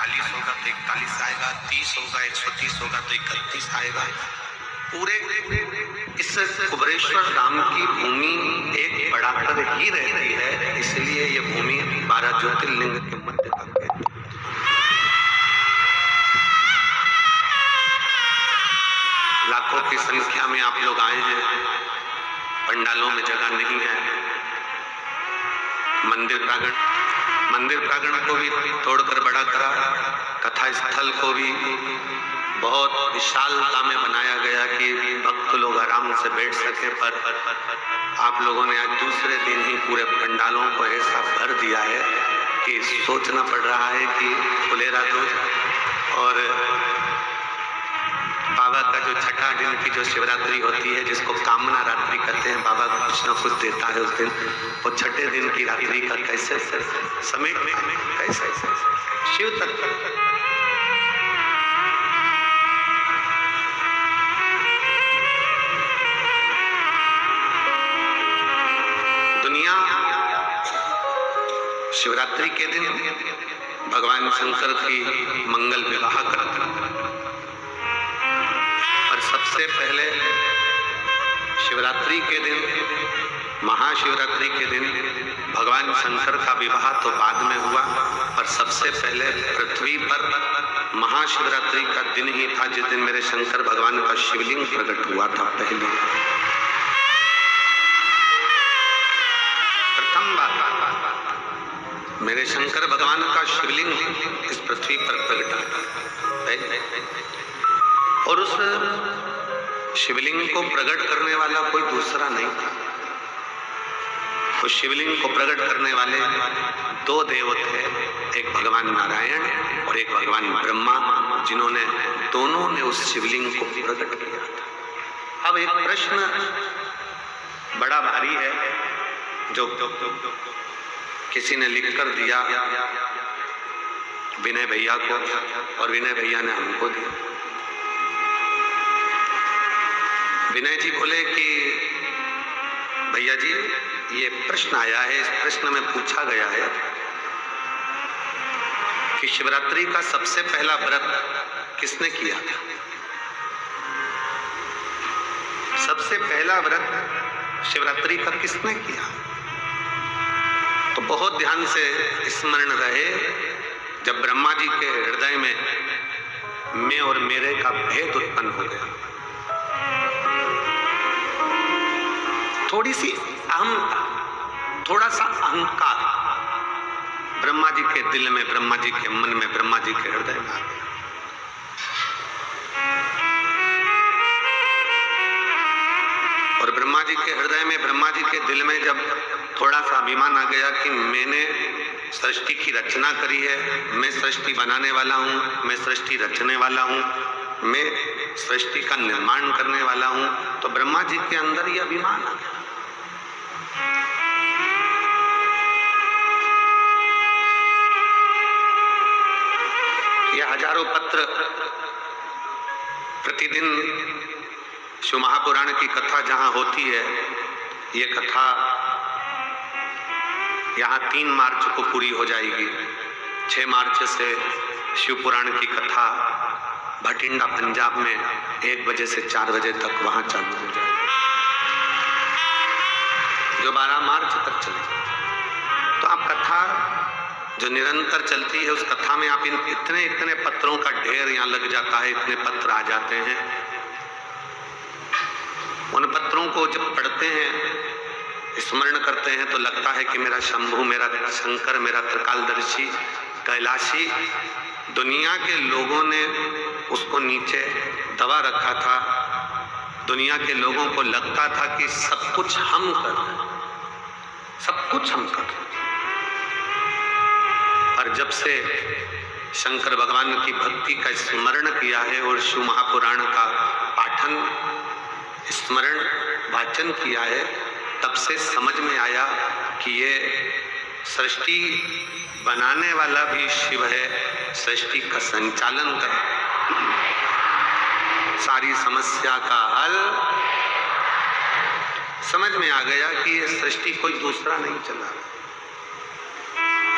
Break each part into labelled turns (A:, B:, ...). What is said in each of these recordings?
A: 40 होगा तो 41 आएगा, 30 होगा, 130 होगा तो 31 आएगा। पूरे इस कुबरेश्वर धाम की भूमि एक बढ़ाकर ही रहती है, इसलिए ये भूमि 12 ज्योतिर्लिंग के मध्य का केंद्र। लाखों की संख्या में आप लोग आए हैं, पंडालों में जगह नहीं है। मंदिर प्रांगण को भी तोड़कर बड़ा करा, कथा स्थल को भी बहुत विशालता में बनाया गया कि भक्त लोग आराम से बैठ सके, पर आप लोगों ने आज दूसरे दिन ही पूरे पंडालों को ऐसा भर दिया है कि सोचना पड़ रहा है कि फुलेरा दूज और बाबा का जो छठा दिन की जो शिवरात्रि होती है, जिसको कामना रात्रि कहते हैं, बाबा कुछ न कुछ देता है उस दिन, वो छठे दिन की रात्रि का कैसे समय कैसे शिव तत्व। दुनिया शिवरात्रि के दिन भगवान शंकर की मंगल विवाह करती है, और सबसे पहले शिवरात्रि के दिन, महाशिवरात्रि के दिन भगवान शंकर का विवाह तो बाद में हुआ, और सबसे पहले पृथ्वी पर महाशिवरात्रि का दिन ही था जिस दिन मेरे शंकर भगवान का शिवलिंग प्रकट हुआ था। पहले प्रथम बार मेरे शंकर भगवान का शिवलिंग इस पृथ्वी पर प्रकट हुआ, और उस शिवलिंग को प्रकट करने वाला कोई दूसरा नहीं था। उस शिवलिंग को प्रकट करने वाले दो देव थे, एक भगवान नारायण और एक भगवान ब्रह्मा, जिन्होंने दोनों ने उस शिवलिंग को प्रकट किया था। अब एक प्रश्न बड़ा भारी है जो किसी ने लिख कर दिया विनय भैया को, और विनय भैया ने हमको दिया। विनय जी बोले कि भैया जी, ये प्रश्न आया है, इस प्रश्न में पूछा गया है कि शिवरात्रि का सबसे पहला व्रत किसने किया था? सबसे पहला व्रत शिवरात्रि का किसने किया? तो बहुत ध्यान से स्मरण रहे, जब ब्रह्मा जी के हृदय में मैं और मेरे का भेद उत्पन्न हो गया, थोड़ी सी अहमता, थोड़ा सा अहंकार ब्रह्मा जी के दिल में, ब्रह्मा जी के मन में, ब्रह्मा जी के हृदय में आ गया। और ब्रह्मा जी के हृदय में, ब्रह्मा जी के दिल में जब थोड़ा सा अभिमान आ गया कि मैंने सृष्टि की रचना करी है, मैं सृष्टि बनाने वाला हूँ, मैं सृष्टि रचने वाला हूँ, मैं सृष्टि का निर्माण करने वाला हूँ, तो ब्रह्मा जी के अंदर यह अभिमान आ गया। यह हजारों पत्र प्रतिदिन शिव महापुराण की कथा जहां होती है, ये कथा यहाँ 3 मार्च को पूरी हो जाएगी। 6 मार्च से शिव पुराण की कथा भटिंडा पंजाब में 1 बजे से 4 बजे तक वहां चालू हो जाएगी, जो 12 मार्च तक चलेगी। तो आप कथा जो निरंतर चलती है, उस कथा में आप इतने पत्रों का ढेर यहाँ लग जाता है, इतने पत्र आ जाते हैं। उन पत्रों को जब पढ़ते हैं, स्मरण करते हैं, तो लगता है कि मेरा शंभु, मेरा शंकर, मेरा त्रिकालदर्शी, कैलाशी, दुनिया के लोगों ने उसको नीचे दबा रखा था। दुनिया के लोगों को लगता था कि सब कुछ हम कर रहे हैं, सब कुछ हम कर रहे हैं। और जब से शंकर भगवान की भक्ति का स्मरण किया है और शिव महापुराण का पाठन, स्मरण, वाचन किया है, तब से समझ में आया कि ये सृष्टि बनाने वाला भी शिव है, सृष्टि का संचालन कर, सारी समस्या का हल समझ में आ गया कि ये सृष्टि कोई दूसरा नहीं चला,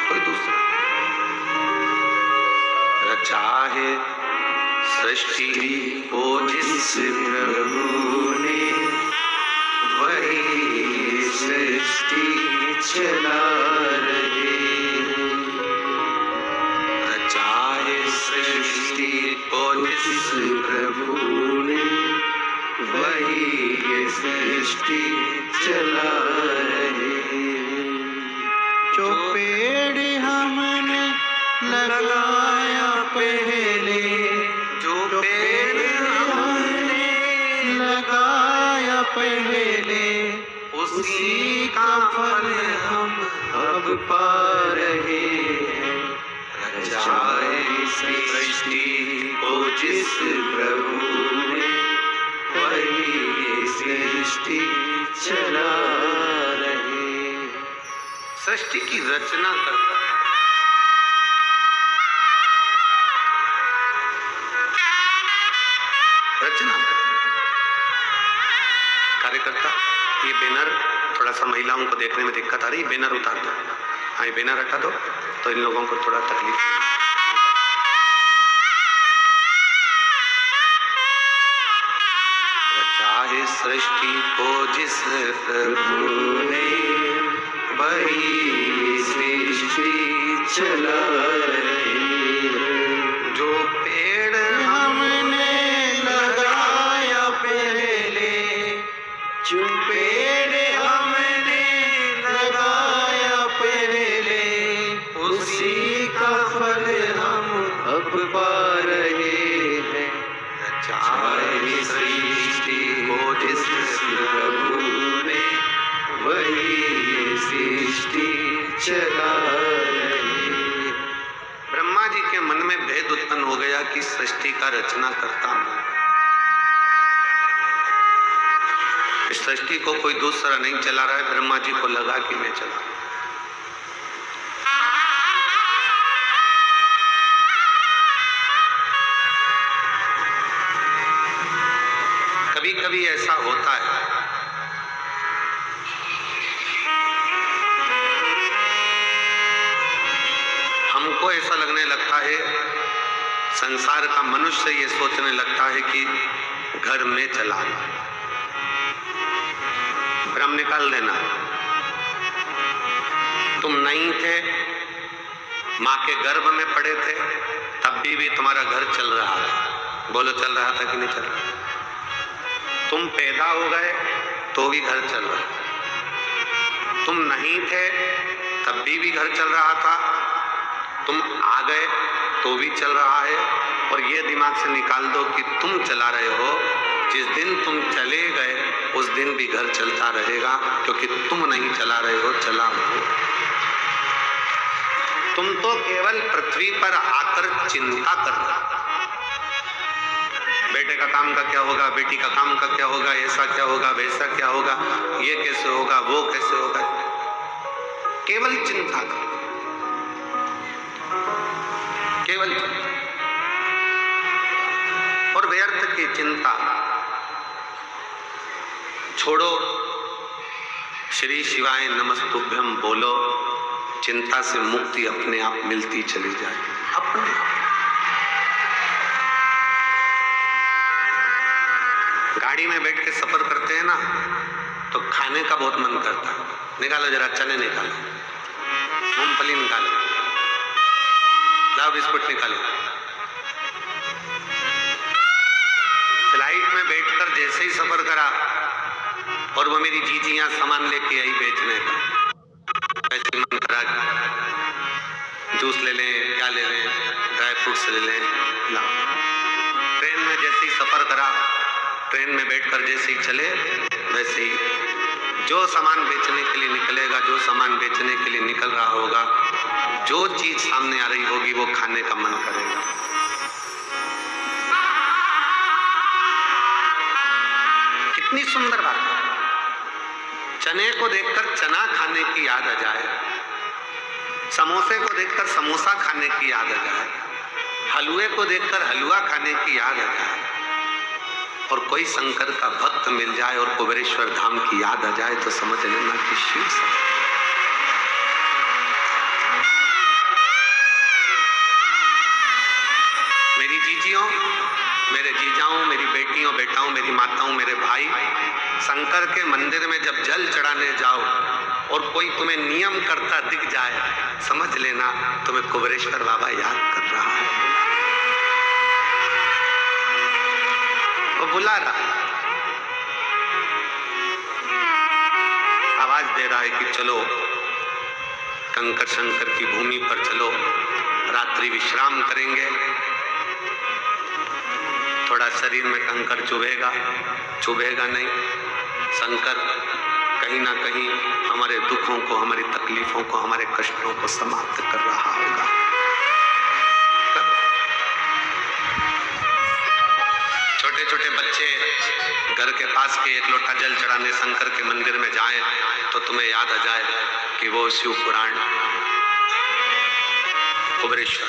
A: कोई दूसरा। रचा है सृष्टि को जिस प्रभु ने, वही सृष्टि चला रहे। रचा है सृष्टि को जिस प्रभु ने, वही ये सृष्टि चला रहे।
B: जो पेड़ हमने लगाया पहले,
A: जो पेड़ हमने
B: लगाया पहले,
A: उसी का फल हम
B: अब पा रहे हैं।
A: रचा है सृष्टि को जिस प्रभु ने, वही ये सृष्टि
B: चला रहे।
A: सृष्टि की रचना करता है। रचना कार्यकर्ता। ये बैनर थोड़ा सा महिलाओं को देखने में दिक्कत आ रही है, बैनर उतार दो। हाँ, ये बैनर हटा दो तो इन लोगों को थोड़ा तकलीफ। रचा है सृष्टि को जिस प्रभु ने, वही सृष्टि चला रही। जो पेड़
B: हमने लगाया पहले, जो पेड़ हमने लगाया पहले, उसी का फल हम अब पा रहे हैं।
A: रचा है सृष्टि को जिस प्रभु ने,
B: वही सृष्टि चला रही।
A: ब्रह्मा जी के मन में भेद उत्पन्न हो गया कि सृष्टि का रचना करता मैं। इस सृष्टि को कोई दूसरा नहीं चला रहा है, ब्रह्मा जी को लगा कि मैं चला। कभी कभी ऐसा होता है, हमको ऐसा लगने लगता है, संसार का मनुष्य ये सोचने लगता है कि घर में चला भ्रम निकाल देना। तुम नहीं थे, माँ के गर्भ में पड़े थे, तब भी तुम्हारा घर चल रहा था। बोलो, चल रहा था कि नहीं चल रहा? तुम पैदा हो गए तो भी घर चल रहा। तुम नहीं थे तब भी घर चल रहा था। तुम आ गए तो भी चल रहा है। और ये दिमाग से निकाल दो कि तुम चला रहे हो, जिस दिन तुम चले गए उस दिन भी घर चलता रहेगा, क्योंकि तुम नहीं चला रहे हो, चला हो। तुम तो केवल पृथ्वी पर आकर चिंता कर रहे हो, बेटे का काम का क्या होगा, बेटी का काम का क्या होगा, ऐसा क्या होगा, वैसा क्या होगा, ये कैसे होगा, वो कैसे होगा। केवल चिंता करो, केवल चिंता। और व्यर्थ की चिंता छोड़ो, श्री शिवाय नमस्तुभ्यम बोलो, चिंता से मुक्ति अपने आप मिलती चली जाए, अपने आप। गाड़ी में बैठ के सफर करते हैं ना, तो खाने का बहुत मन करता है। निकालो जरा, चने निकालो, मूंगफली निकालो, लाओ बिस्कुट निकालो। फ्लाइट में बैठकर जैसे ही सफर करा और वो मेरी जीजियां सामान लेके आई बेचने का, ऐसे मन करा जूस ले लें, क्या ले लें, ड्राई फ्रूट्स ले लें, लाओ। ट्रेन में जैसे ही सफर करा, ट्रेन में बैठकर जैसे ही चले, वैसे ही जो सामान बेचने के लिए निकलेगा, जो सामान बेचने के लिए निकल रहा होगा, जो चीज सामने आ रही होगी, वो खाने का मन करेगा। कितनी सुंदर बात है। चने को देखकर चना खाने की याद आ जाए, समोसे को देखकर समोसा खाने की याद आ जाए, हलवे को देखकर हलवा खाने की याद आ जाए, और कोई शंकर का भक्त मिल जाए और कुबेरेश्वर धाम की याद आ जाए, तो समझ लेना कि शिव सब। मेरी जीजियों, मेरे जीजाओं, मेरी बेटियों, बेटाओं, मेरी माताओं, मेरे भाई, शंकर के मंदिर में जब जल चढ़ाने जाओ और कोई तुम्हें नियम करता दिख जाए, समझ लेना तुम्हें कुबेरेश्वर बाबा याद कर रहा है, वो बुला रहा, आवाज दे रहा है कि चलो कंकर शंकर की भूमि पर चलो, रात्रि विश्राम करेंगे, थोड़ा शरीर में कंकर चुभेगा, चुभेगा नहीं, शंकर कहीं ना कहीं हमारे दुखों को, हमारी तकलीफों को, हमारे कष्टों को समाप्त कर रहा होगा। छोटे छोटे बच्चे घर के पास के एक लोटा जल चढ़ाने शंकर के मंदिर में जाएं तो तुम्हें याद आ जाए कि वो शिव पुराण कुबेरेश्वर